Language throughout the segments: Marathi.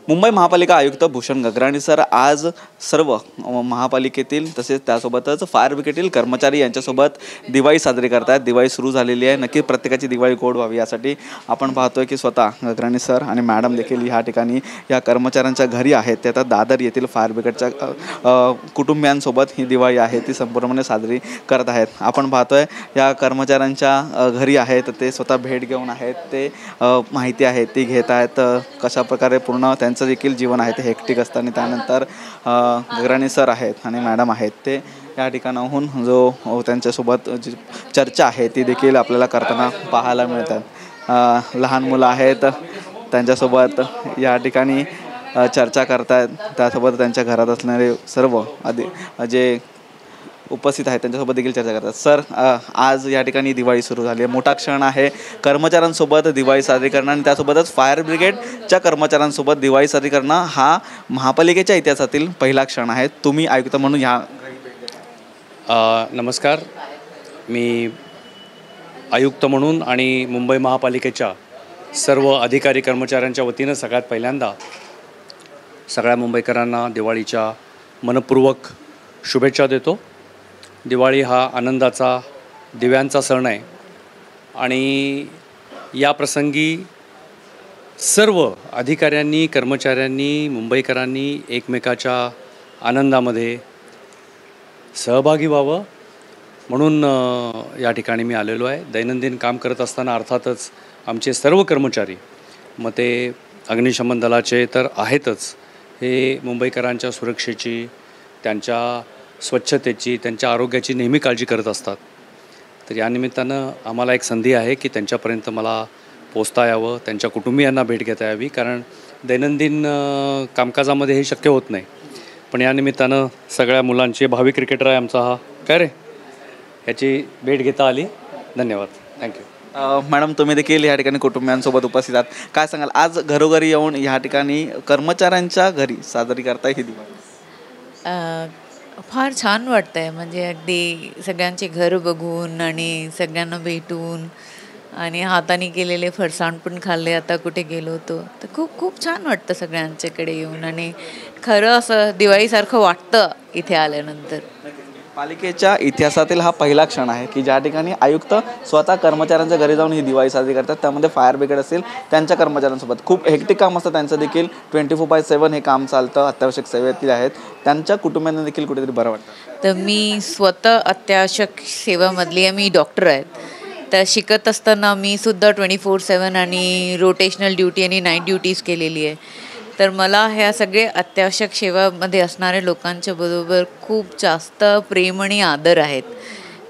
मुंबई महापालिका आयुक्त भूषण गगराणी सर आज सर्व महापालिकेतील तसेच त्यासोबतच फायर ब्रिगेडतील कर्मचारी यांच्यासोबत दिवाळी साजरी करतात। दिवाळी सुरू झालेली आहे, नक्की प्रत्येकाची दिवाळी गोड व्हावी यासाठी आपण पाहतोय की स्वतः गगराणी सर आणि मॅडम देखील ह्या ठिकाणी या कर्मचाऱ्यांच्या घरी आहेत। ते आता दादर येथील फायर ब्रिगेडच्या कुटुंबियांसोबत ही दिवाळी आहे ती संपूर्णपणे साजरी करत आहेत। आपण पाहतोय या कर्मचाऱ्यांच्या घरी आहेत, ते स्वतः भेट घेऊन आहेत, ते माहिती आहे ती घेत आहेत कशा प्रकारे पूर्ण त्यांचं देखील जीवन आहे ते हेक्टिक असतं। आणि त्यानंतर गगराणी सर आहेत आणि मॅडम आहेत ते या ठिकाणाहून जो त्यांच्यासोबत जी चर्चा आहे ती देखील आपल्याला करताना पाहायला मिळतात। लहान मुलं आहेत त्यांच्यासोबत या ठिकाणी चर्चा करतात, त्यासोबत त्यांच्या घरात असणारे सर्व जे उपस्थित आहेत त्यांच्यासोबत देखील चर्चा करतात। सर, आज या ठिकाणी दिवाळी सुरू झाली आहे, मोठा क्षण आहे कर्मचाऱ्यांसोबत दिवाळी साजरी करणं आणि त्यासोबतच फायर ब्रिगेडच्या कर्मचाऱ्यांसोबत दिवाळी साजरी करणं हा महापालिकेच्या इतिहासातील पहिला क्षण आहे। तुम्ही आयुक्त म्हणून नमस्कार, मी आयुक्त म्हणून आणि मुंबई महापालिकेच्या सर्व अधिकारी कर्मचाऱ्यांच्या वतीनं सगळ्यात पहिल्यांदा सगळ्या मुंबईकरांना दिवाळीच्या मनपूर्वक शुभेच्छा देतो। दिवाळी हा आनंदाचा दिव्यांचा सण आहे आणि या प्रसंगी सर्व अधिकाऱ्यांनी कर्मचाऱ्यांनी मुंबईकरांनी एकमेकाच्या आनंदामध्ये सहभागी व्हावं म्हणून या ठिकाणी मी आलेलो आहे। दैनंदिन काम करत असताना अर्थातच आमचे सर्व कर्मचारी मग ते अग्निशमन दलाचे तर आहेतच, हे मुंबईकरांच्या सुरक्षेची, त्यांच्या स्वच्छतेची, त्यांच्या आरोग्याची नेहमी काळजी करत असतात। तर या निमित्तानं आम्हाला एक संधी आहे की त्यांच्यापर्यंत मला पोचता यावं, त्यांच्या कुटुंबियांना भेट घेता यावी, कारण दैनंदिन कामकाजामध्ये हे शक्य होत नाही। पण या निमित्तानं सगळ्या मुलांचे भावी क्रिकेटर आहे आमचा हा, काय रे, ह्याची भेट घेता आली। धन्यवाद, थँक्यू। मॅडम, तुम्ही देखील या ठिकाणी कुटुंबियांसोबत उपस्थित आहात, काय सांगाल आज घरोघरी येऊन या ठिकाणी कर्मचाऱ्यांच्या घरी साजरी करताय ही दिवाळी? फार छान वाटतं आहे, म्हणजे अगदी सगळ्यांचे घर बघून आणि सगळ्यांना भेटून आणि हाताने केलेले फरसाण पण खाल्ले आता कुठे गेलो होतो तर खूप खूप छान वाटतं सगळ्यांच्याकडे येऊन आणि खरं असं दिवाळीसारखं वाटतं इथे आल्यानंतर। पालिकेच्या इतिहासातील हा पहिला क्षण आहे की ज्या ठिकाणी आयुक्त स्वतः कर्मचाऱ्यांच्या घरी जाऊन ही दिवाळी साजरी करतात, त्यामध्ये फायर ब्रिगेड असेल त्यांच्या कर्मचाऱ्यांसोबत खूप हेक्टिक काम असतं त्यांचं देखील, 24/7 हे काम चालतं, अत्यावश्यक सेवेतील आहेत, त्यांच्या कुटुंबियांना देखील कुठेतरी बरं वाटतं। तर मी स्वतः अत्यावश्यक सेवामधली आहे, मी डॉक्टर आहेत, तर शिकत असताना मी सुद्धा 24/7 आणि रोटेशनल ड्युटी आणि नाईट ड्युटीज केलेली आहे। तर मला ह्या सगळे अत्यावश्यक सेवामध्ये असणाऱ्या लोकांच्या बरोबर खूप जास्त प्रेम आणि आदर आहेत।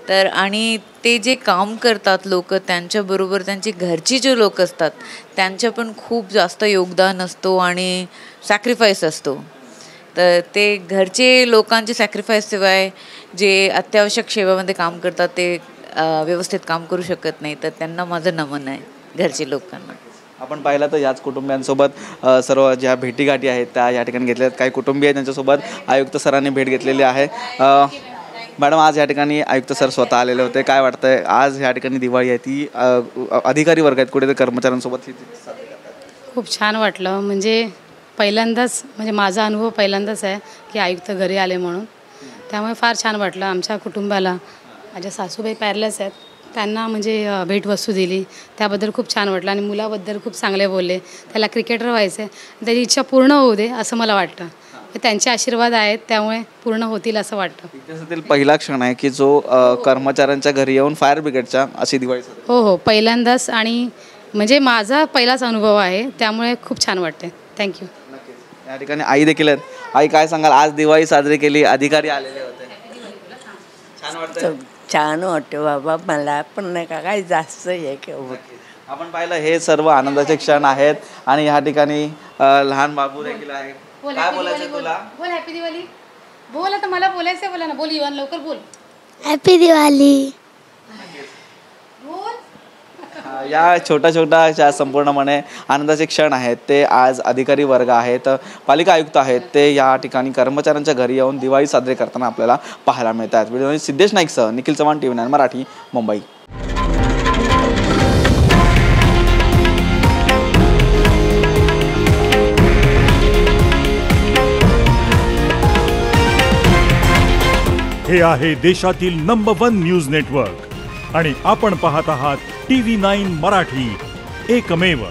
तर आणि ते जे काम करतात लोक, त्यांच्याबरोबर त्यांची घरची जे लोक असतात त्यांचं पण खूप जास्त योगदान असतो आणि सॅक्रिफाईस असतो। तर ते घरचे लोकांचे सॅक्रिफाईसशिवाय जे अत्यावश्यक सेवामध्ये काम करतात ते व्यवस्थित काम करू शकत नाही, तर त्यांना माझं नमन आहे घरचे लोकांना। आपण पाहिलं तर याच कुटुंबियांसोबत सर्व ज्या भेटीगाठी आहेत त्या या ठिकाणी घेतल्या आहेत, काही कुटुंबीय त्यांच्यासोबत आयुक्त सरांनी भेट घेतलेली आहे। मॅडम, आज या ठिकाणी आयुक्त सर स्वतः आलेले होते, काय वाटतंय आज या ठिकाणी दिवाळी आहे ती अधिकारी वर्ग आहेत कुठेतरी कर्मचाऱ्यांसोबत खूप छान वाटलं, म्हणजे पहिल्यांदाच, म्हणजे माझा अनुभव पहिल्यांदाच आहे की आयुक्त घरी आले म्हणून, त्यामुळे फार छान वाटलं। आमच्या कुटुंबाला माझ्या सासूबाई पॅरलेस आहेत, त्यांना म्हणजे भेटवस्तू दिली त्याबद्दल खूप छान वाटलं आणि मुलाबद्दल खूप चांगले बोलले, त्याला क्रिकेटर व्हायचं आहे, त्याची इच्छा पूर्ण होऊ दे असं मला वाटतं। त्यांचे आशीर्वाद आहेत त्यामुळे पूर्ण होतील असं वाटतं। इतिहासातील पहिला क्षण आहे की जो कर्मचाऱ्यांच्या घरी येऊन फायर ब्रिगेडच्या अशी दिवाळी। हो, पहिल्यांदाच आणि म्हणजे माझा पहिलाच अनुभव आहे, त्यामुळे खूप छान वाटते। थँक्यू। या ठिकाणी आई देखील आहेत, आई काय सांगाल, आज दिवाळी साजरी केली, अधिकारी आलेले होते, छान वाटतं? छान वाटतं बाबा, मला पण नाही का काही जास्त हे आपण पाहिलं हे सर्व आनंदाचे क्षण आहेत आणि या ठिकाणी लहान बाबू देखील आहे, काय बोलायचं तुला? बोल हॅपी दिवाळी, बोल, आता मला बोलायचं, बोला ना, बोल इव्हन लवकर बोल, हॅपी दिवाळी बोल। या छोट्या ज्या संपूर्णपणे आनंदाचे क्षण आहेत ते आज अधिकारी वर्ग आहेत, पालिका आयुक्त आहेत, ते या ठिकाणी कर्मचाऱ्यांच्या घरी येऊन दिवाळी साजरी करताना आपल्याला पाहायला मिळतात। व्हिडिओ सिद्धेश नाईकसह निखिल चव्हाण, TV9 मराठी, मुंबई। हे आहे देशातील नंबर 1 न्यूज नेटवर्क आणि आपण पाहत आहात TV9 मराठी, एकमेव.